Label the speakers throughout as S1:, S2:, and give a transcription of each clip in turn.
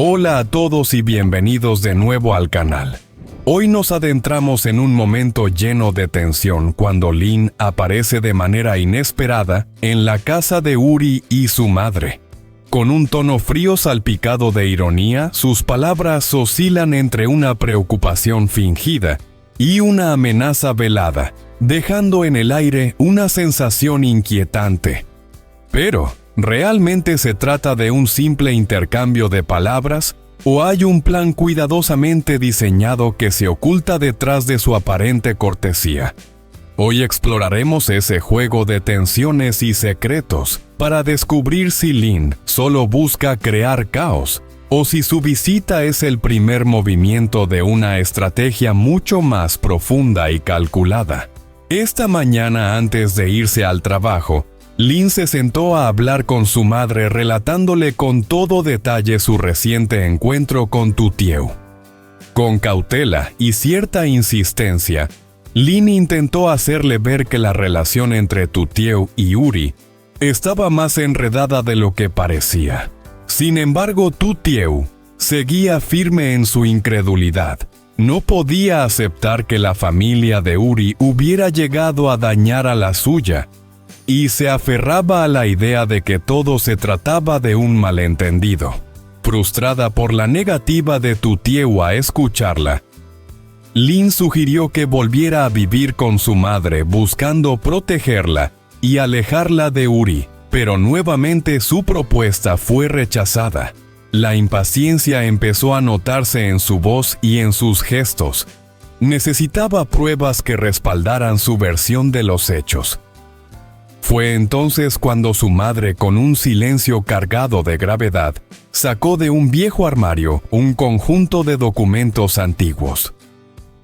S1: Hola a todos y bienvenidos de nuevo al canal. Hoy nos adentramos en un momento lleno de tensión cuando Lin aparece de manera inesperada en la casa de Uri y su madre. Con un tono frío salpicado de ironía, sus palabras oscilan entre una preocupación fingida y una amenaza velada, dejando en el aire una sensación inquietante. Pero, ¿realmente se trata de un simple intercambio de palabras o hay un plan cuidadosamente diseñado que se oculta detrás de su aparente cortesía? Hoy exploraremos ese juego de tensiones y secretos para descubrir si Lin solo busca crear caos o si su visita es el primer movimiento de una estrategia mucho más profunda y calculada. Esta mañana, antes de irse al trabajo, Lin se sentó a hablar con su madre relatándole con todo detalle su reciente encuentro con Tutieu. Con cautela y cierta insistencia, Lin intentó hacerle ver que la relación entre Tutieu y Uri estaba más enredada de lo que parecía. Sin embargo, Tutieu seguía firme en su incredulidad. No podía aceptar que la familia de Uri hubiera llegado a dañar a la suya, y se aferraba a la idea de que todo se trataba de un malentendido. Frustrada por la negativa de Tutieu a escucharla, Lin sugirió que volviera a vivir con su madre buscando protegerla y alejarla de Uri, pero nuevamente su propuesta fue rechazada. La impaciencia empezó a notarse en su voz y en sus gestos. Necesitaba pruebas que respaldaran su versión de los hechos. Fue entonces cuando su madre, con un silencio cargado de gravedad, sacó de un viejo armario un conjunto de documentos antiguos.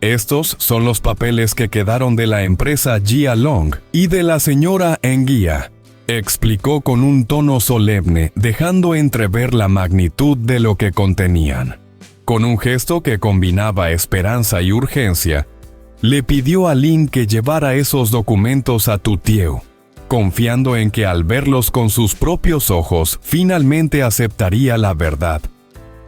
S1: Estos son los papeles que quedaron de la empresa Jia Long y de la señora Enguia, explicó con un tono solemne, dejando entrever la magnitud de lo que contenían. Con un gesto que combinaba esperanza y urgencia, le pidió a Lin que llevara esos documentos a Tutieu, confiando en que al verlos con sus propios ojos, finalmente aceptaría la verdad.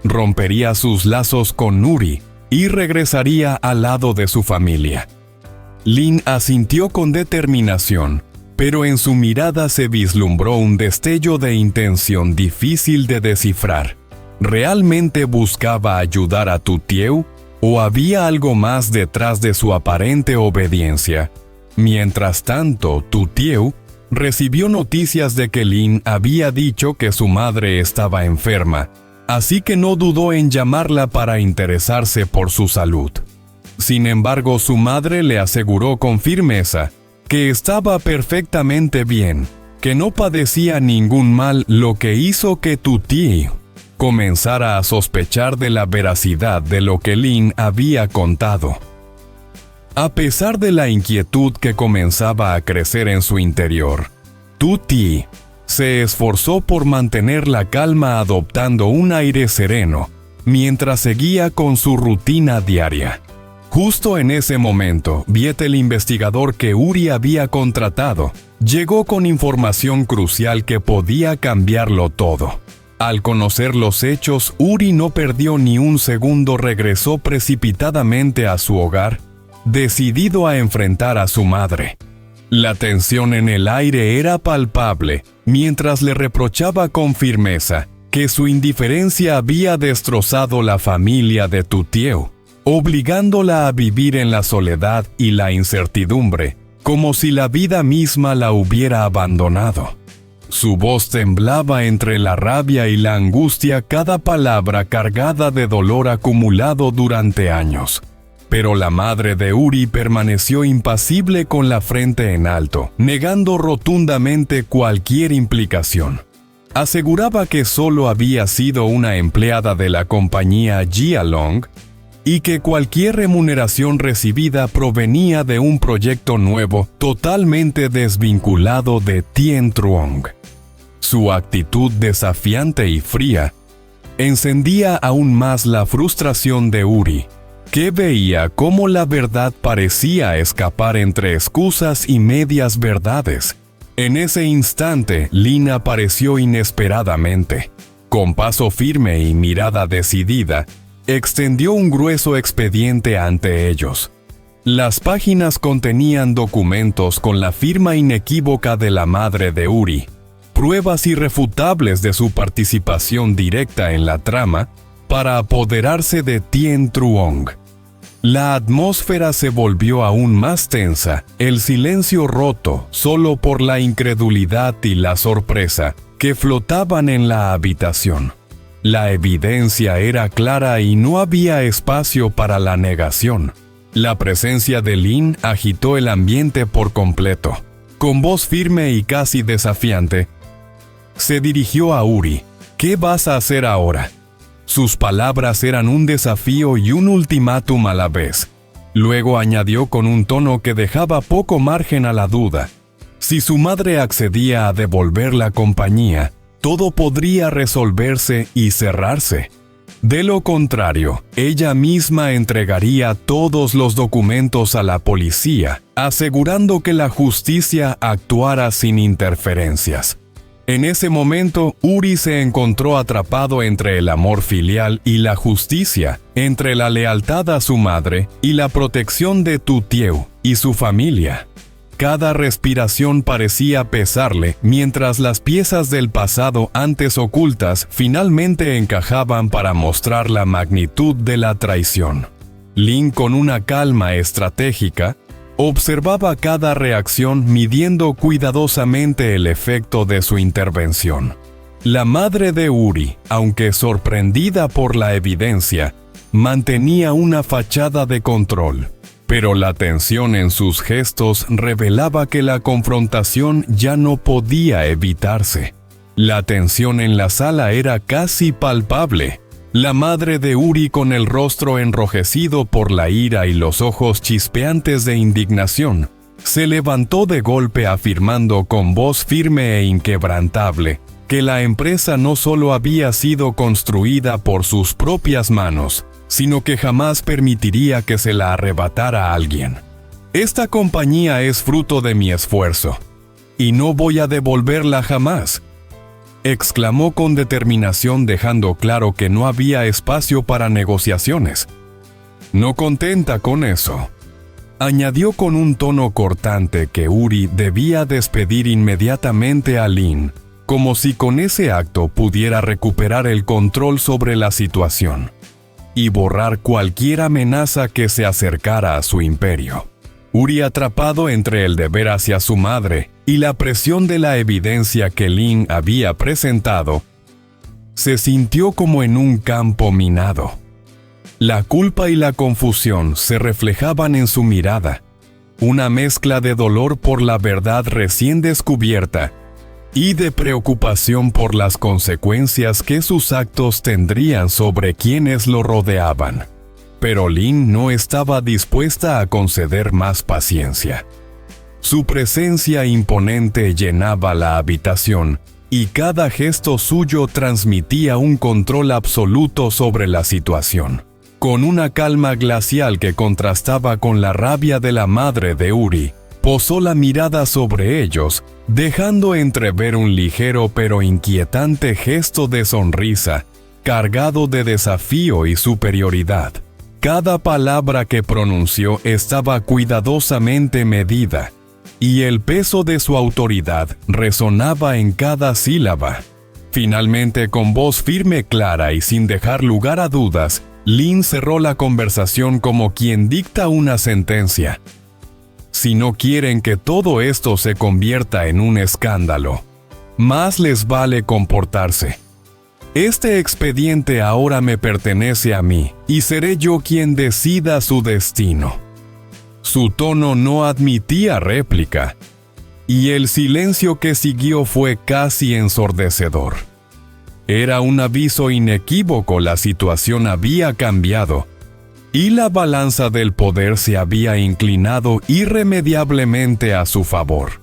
S1: Rompería sus lazos con Uri y regresaría al lado de su familia. Lin asintió con determinación, pero en su mirada se vislumbró un destello de intención difícil de descifrar. ¿Realmente buscaba ayudar a Tutieu o había algo más detrás de su aparente obediencia? Mientras tanto, Tutieu recibió noticias de que Lin había dicho que su madre estaba enferma, así que no dudó en llamarla para interesarse por su salud. Sin embargo, su madre le aseguró con firmeza que estaba perfectamente bien, que no padecía ningún mal, lo que hizo que Tutieu comenzara a sospechar de la veracidad de lo que Lin había contado. A pesar de la inquietud que comenzaba a crecer en su interior, Tutieu se esforzó por mantener la calma adoptando un aire sereno, mientras seguía con su rutina diaria. Justo en ese momento, Viet, el investigador que Uri había contratado, llegó con información crucial que podía cambiarlo todo. Al conocer los hechos, Uri no perdió ni un segundo, regresó precipitadamente a su hogar, decidido a enfrentar a su madre. La tensión en el aire era palpable, mientras le reprochaba con firmeza que su indiferencia había destrozado la familia de Tutieu, obligándola a vivir en la soledad y la incertidumbre, como si la vida misma la hubiera abandonado. Su voz temblaba entre la rabia y la angustia, cada palabra cargada de dolor acumulado durante años. Pero la madre de Uri permaneció impasible con la frente en alto, negando rotundamente cualquier implicación. Aseguraba que solo había sido una empleada de la compañía Jia Long y que cualquier remuneración recibida provenía de un proyecto nuevo totalmente desvinculado de Tien Truong. Su actitud desafiante y fría encendía aún más la frustración de Uri, que veía cómo la verdad parecía escapar entre excusas y medias verdades. En ese instante, Lin apareció inesperadamente. Con paso firme y mirada decidida, extendió un grueso expediente ante ellos. Las páginas contenían documentos con la firma inequívoca de la madre de Uri, pruebas irrefutables de su participación directa en la trama para apoderarse de Tien Truong. La atmósfera se volvió aún más tensa, el silencio roto solo por la incredulidad y la sorpresa que flotaban en la habitación. La evidencia era clara y no había espacio para la negación. La presencia de Lin agitó el ambiente por completo. Con voz firme y casi desafiante, se dirigió a Uri. ¿Qué vas a hacer ahora? Sus palabras eran un desafío y un ultimátum a la vez. Luego añadió con un tono que dejaba poco margen a la duda. Si su madre accedía a devolver la compañía, todo podría resolverse y cerrarse. De lo contrario, ella misma entregaría todos los documentos a la policía, asegurando que la justicia actuara sin interferencias. En ese momento, Uri se encontró atrapado entre el amor filial y la justicia, entre la lealtad a su madre y la protección de Tu Tieu y su familia. Cada respiración parecía pesarle, mientras las piezas del pasado antes ocultas finalmente encajaban para mostrar la magnitud de la traición. Lin, con una calma estratégica, observaba cada reacción midiendo cuidadosamente el efecto de su intervención. La madre de Uri, aunque sorprendida por la evidencia, mantenía una fachada de control. Pero la tensión en sus gestos revelaba que la confrontación ya no podía evitarse. La tensión en la sala era casi palpable. La madre de Uri, con el rostro enrojecido por la ira y los ojos chispeantes de indignación, se levantó de golpe afirmando con voz firme e inquebrantable que la empresa no solo había sido construida por sus propias manos, sino que jamás permitiría que se la arrebatara a alguien. Esta compañía es fruto de mi esfuerzo, y no voy a devolverla jamás, exclamó con determinación, dejando claro que no había espacio para negociaciones. No contenta con eso, añadió con un tono cortante que Uri debía despedir inmediatamente a Lin, como si con ese acto pudiera recuperar el control sobre la situación y borrar cualquier amenaza que se acercara a su imperio. Uri, atrapado entre el deber hacia su madre y la presión de la evidencia que Lin había presentado, se sintió como en un campo minado. La culpa y la confusión se reflejaban en su mirada, una mezcla de dolor por la verdad recién descubierta y de preocupación por las consecuencias que sus actos tendrían sobre quienes lo rodeaban. Pero Lin no estaba dispuesta a conceder más paciencia. Su presencia imponente llenaba la habitación, y cada gesto suyo transmitía un control absoluto sobre la situación. Con una calma glacial que contrastaba con la rabia de la madre de Uri, posó la mirada sobre ellos, dejando entrever un ligero pero inquietante gesto de sonrisa, cargado de desafío y superioridad. Cada palabra que pronunció estaba cuidadosamente medida, y el peso de su autoridad resonaba en cada sílaba. Finalmente, con voz firme, clara y sin dejar lugar a dudas, Lin cerró la conversación como quien dicta una sentencia. Si no quieren que todo esto se convierta en un escándalo, más les vale comportarse. Este expediente ahora me pertenece a mí, y seré yo quien decida su destino. Su tono no admitía réplica, y el silencio que siguió fue casi ensordecedor. Era un aviso inequívoco: la situación había cambiado, y la balanza del poder se había inclinado irremediablemente a su favor.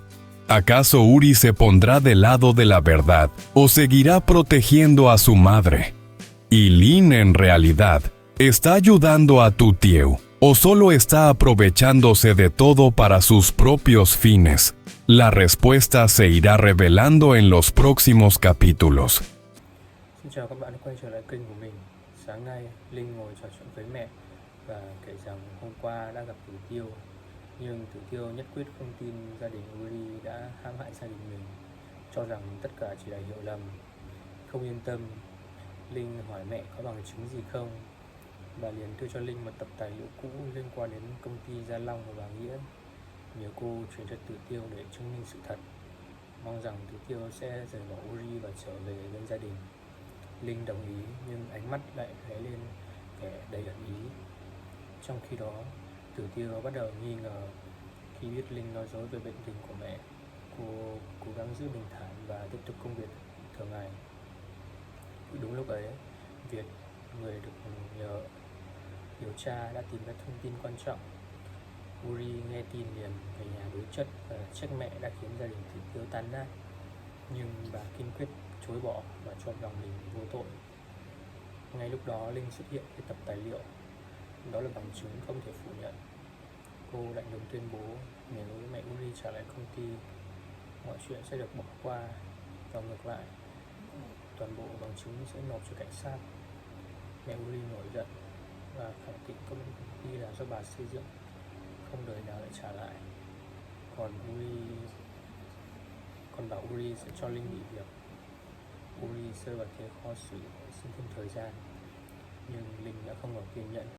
S1: ¿Acaso Uri se pondrá del lado de la verdad o seguirá protegiendo a su madre? ¿Y Lin en realidad está ayudando a Tu Tieu o solo está aprovechándose de todo para sus propios fines? La respuesta se irá revelando en los próximos capítulos.
S2: Xin chào các bạn đã quay trở lại kênh của mình. Sáng nay, Linh ngồi trò chuyện với mẹ và kể rằng hôm qua đã gặp Tử Tiêu. Nhưng Tử Tiêu nhất quyết không tin gia đình Uri đã hãm hại gia đình mình, cho rằng tất cả chỉ là hiểu lầm. Không yên tâm, Linh hỏi mẹ có bằng chứng gì không. Bà liền đưa cho Linh một tập tài liệu cũ liên quan đến công ty Gia Long và bà Nghĩa, nhờ cô chuyển cho Tử Tiêu để chứng minh sự thật, mong rằng Tử Tiêu sẽ rời bỏ Uri và trở về bên gia đình. Linh đồng ý nhưng ánh mắt lại lóe lên vẻ đầy ẩn ý. Trong khi đó, Tử Tiêu bắt đầu nghi ngờ khi biết Linh nói dối về bệnh tình của mẹ. Cô cố gắng giữ bình thản và tiếp tục công việc thường ngày. Đúng lúc ấy, Việt, người được nhờ điều tra, đã tìm ra thông tin quan trọng. Uri nghe tin liền về nhà đối chất và trách mẹ đã khiến gia đình Tử Tiêu tan nát. Nhưng bà kiên quyết chối bỏ và cho rằng mình vô tội. Ngay lúc đó, Linh xuất hiện với tập tài liệu. Đó là bằng chứng không thể phủ nhận. Cô lạnh lùng tuyên bố nếu mẹ Uri trả lại công ty, mọi chuyện sẽ được bỏ qua, và ngược lại, toàn bộ bằng chứng sẽ nộp cho cảnh sát. Mẹ Uri nổi giận và khẳng định công ty là do bà xây dựng, không đời nào lại trả lại. Còn bảo Uri sẽ cho Linh nghỉ việc. Uri rơi vào thế khó xử, xin thêm thời gian, nhưng Linh đã không còn kiên nhẫn.